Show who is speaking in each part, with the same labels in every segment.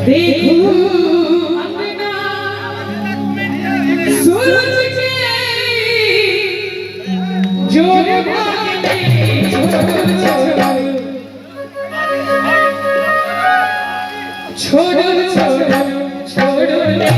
Speaker 1: देखो अपना सूरज के जोर भागने छोड़ो छोड़ो छोड़ो ले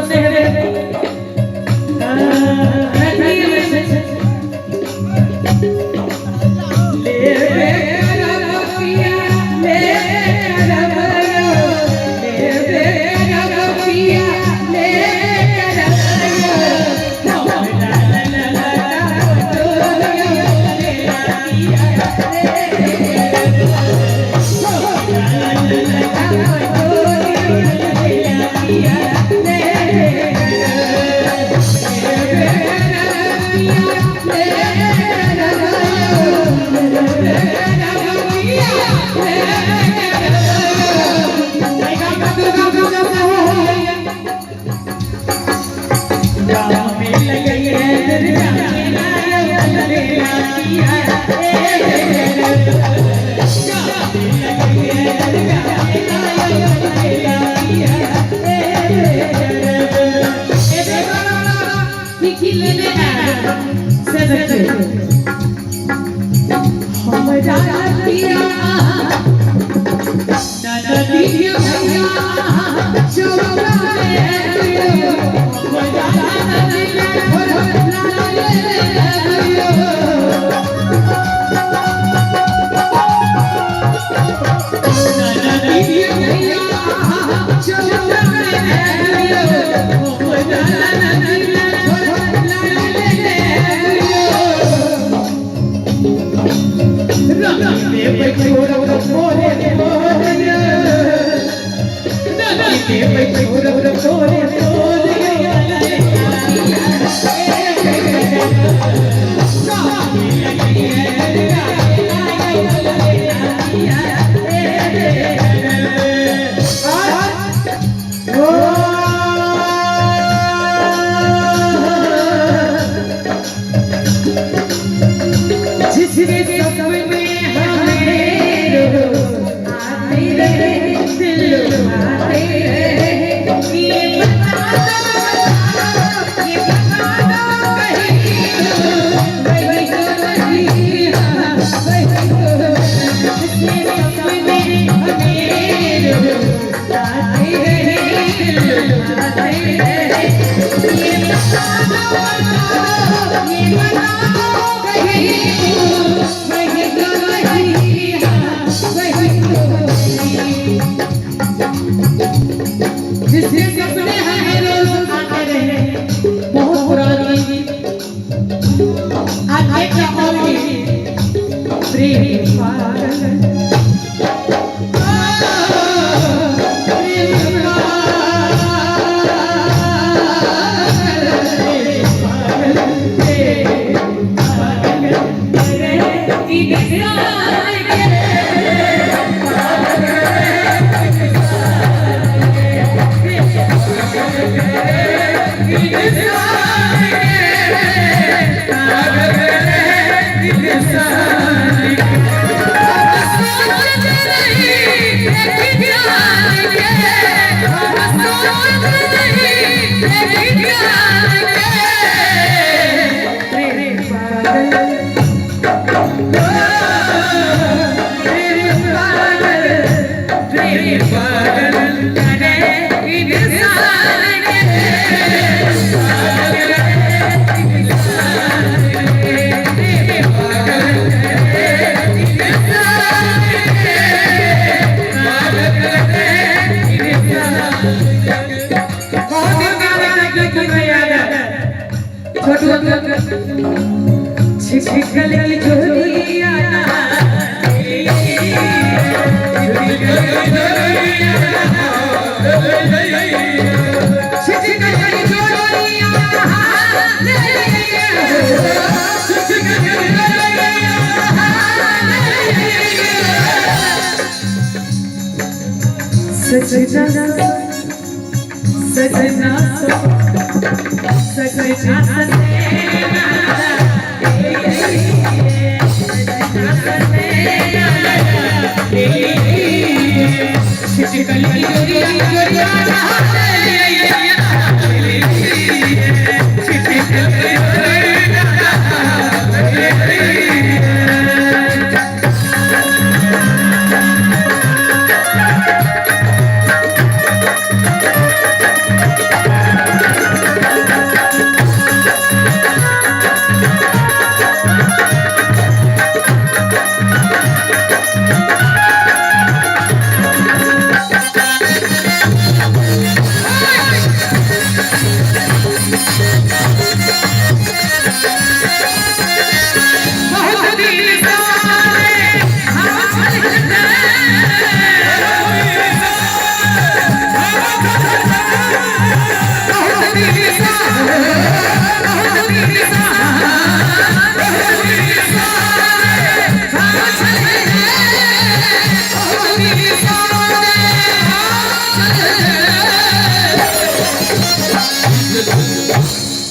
Speaker 1: सुनते हैं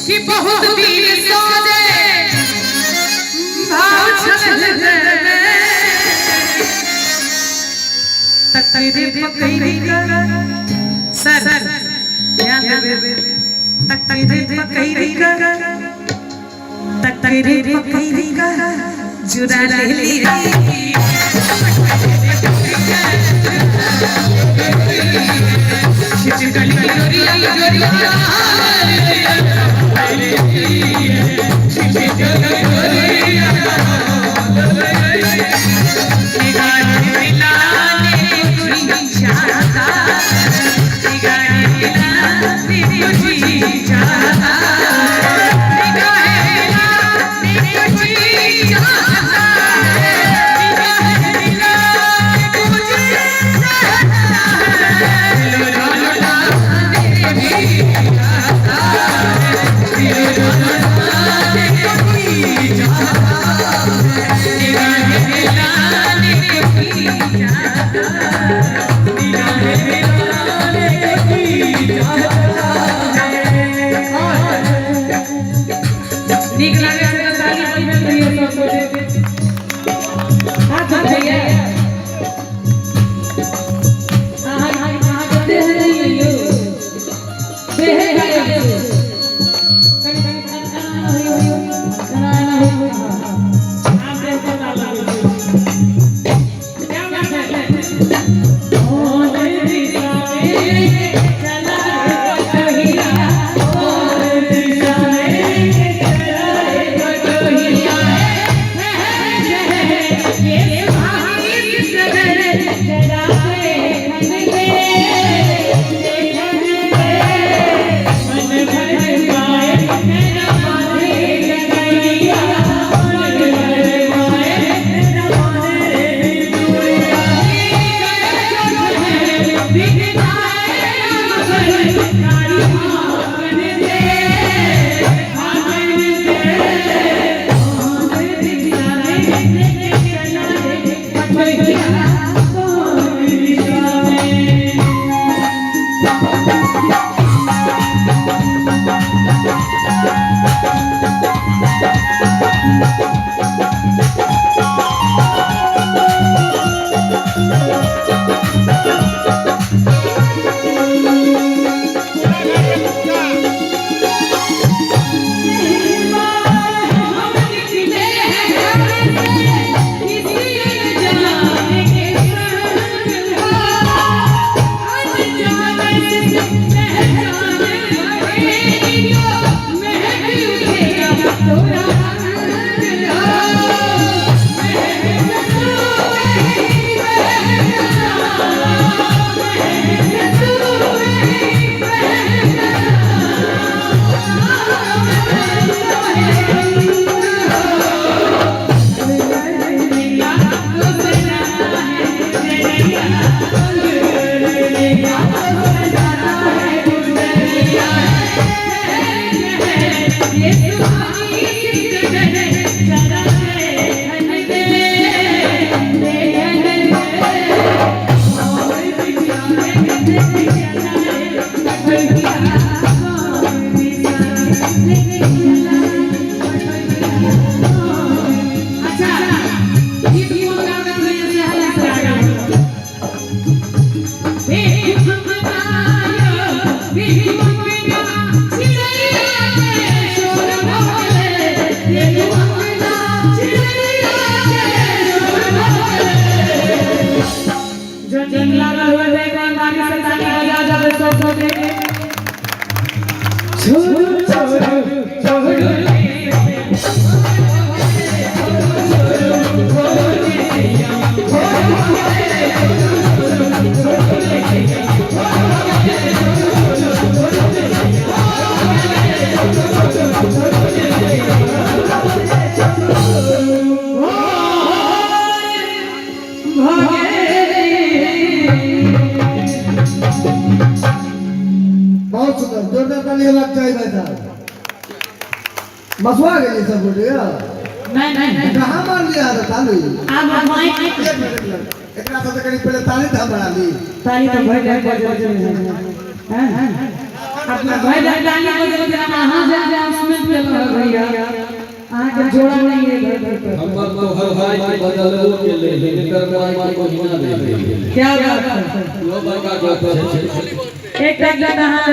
Speaker 1: कि बहुत वीर सोने भाव छल तकदीर पकड़ी कर सर ध्यान दे तकदीर पकड़ी कर तकदीर पकड़ी कर जुड़ा ले ली चिचकली जोरिया जोरिया
Speaker 2: भागे बहुत सुंदर जोरदार ताली होना चाहिए भाई साहब। मसवा गए सब बोलिए
Speaker 1: नहीं
Speaker 2: कहां मार लिया था ताली
Speaker 1: अब माइक
Speaker 2: एकरा से कहीं पहले ताली था बड़ा ली
Speaker 1: ताली तो भाई हां अपना भाई ताली बजे के हां से अनाउंसमेंट कर भैया आके जोड़ा नहीं है घर पर
Speaker 3: हमर तो हर भाई के बदल के ले लेकर भाई को हिना दे
Speaker 1: क्या बात है
Speaker 3: लो बड़का बात
Speaker 1: एक गाना हां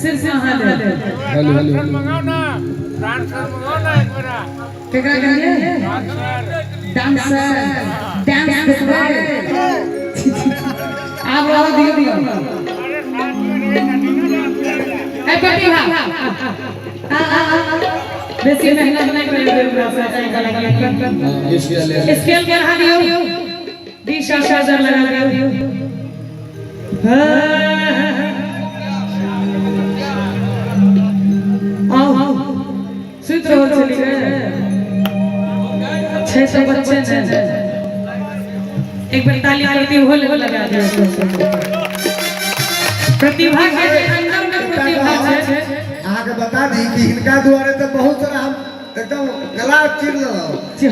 Speaker 1: सिर से हां ले
Speaker 3: हेलो हेलो
Speaker 4: मंगाओ ना डांसर मंगाओ ना एक बार
Speaker 1: केकरा कहिए डांसर डांस देखो आप और दियो ए प्रतिभा बेसी मेहनत नहीं करेंगे स्केल बढ़ा दियो 20,000 लगा दियो आओ सूत्र हो चली गए 600 बच्चे हैं एक बार ताली करती हो लगा दो प्रतिभा के अंदर में प्रतिभा है
Speaker 2: आगे बता दी कि इनका द्वारे तो बहुत सारा हम एकदम गला चिर लो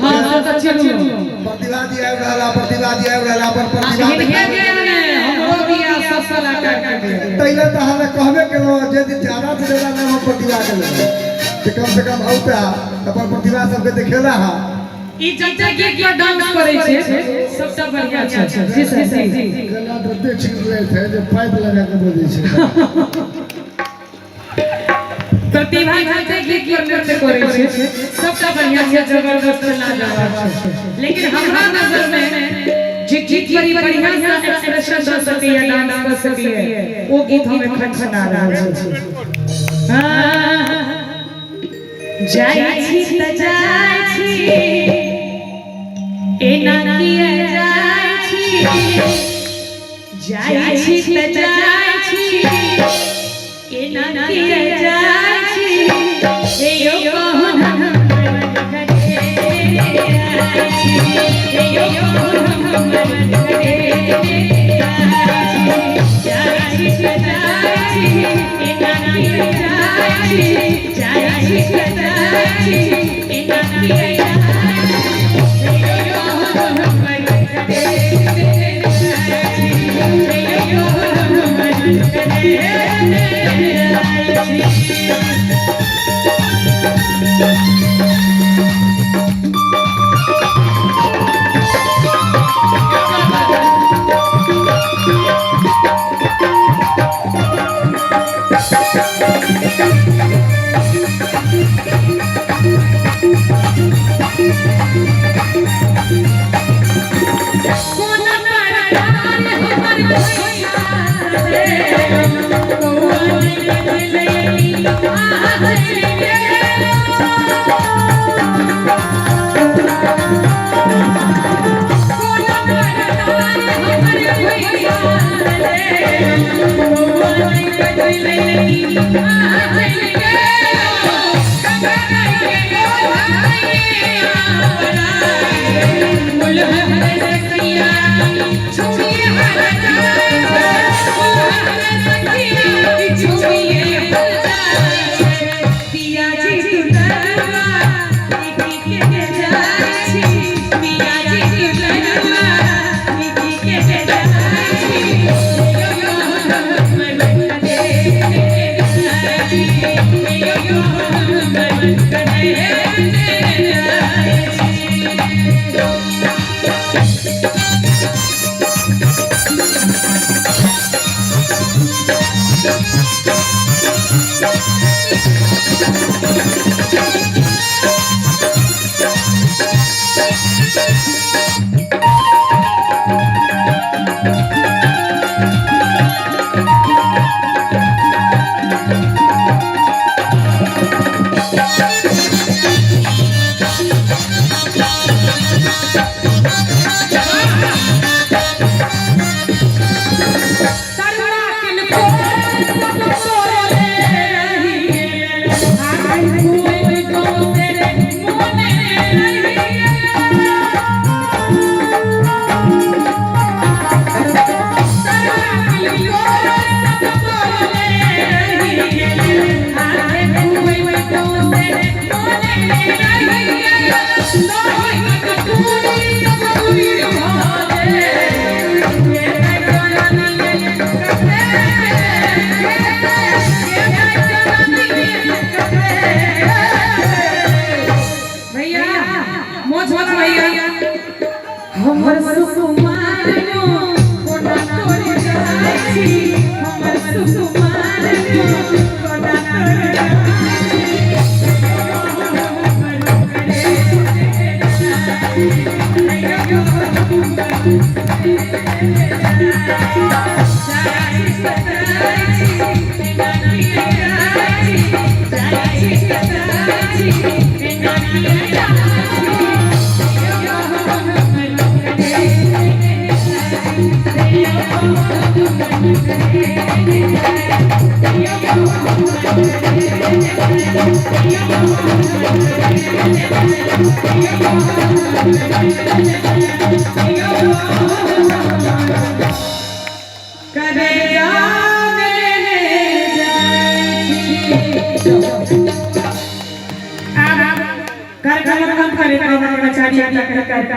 Speaker 1: हां तो चलो
Speaker 2: प्रतिवादी आए रहला पर प्रतिवादी
Speaker 1: हमरो दिया सब सलाह कर
Speaker 2: तैले तो हमें कहबे केलो जे ज्यादा से ज्यादा नाम प्रतिभा के ले कि कम से कम औता अपन प्रतिभा सबके देखेला हा
Speaker 1: ई चाचा के डांस करे छे सबसे बढ़िया छै जी सही
Speaker 2: गला दते छिर ले थे जे पाइप लगा के बजे छे
Speaker 1: प्रतिभा चाचा के नृत्य करे छे सबसे बढ़िया छै जबरदस्त लाजवाब छै लेकिन हमरा नजर में जितनी बढ़िया सा एक्सप्रेशन दे सके या डांस कर सके वो गीत हमें खनखना रहा है जाय छी त जाय छी एना किए जाय छी जाय छी त जाय छी एना किए जाय छी ए यो कहन हम करे ए यो कहन हम करे जाय छी त जाय छी एना किए जाय छी जाय छी त जाय छी एना किए जाय सुकुमार को कोना करे कार्यक्रम करे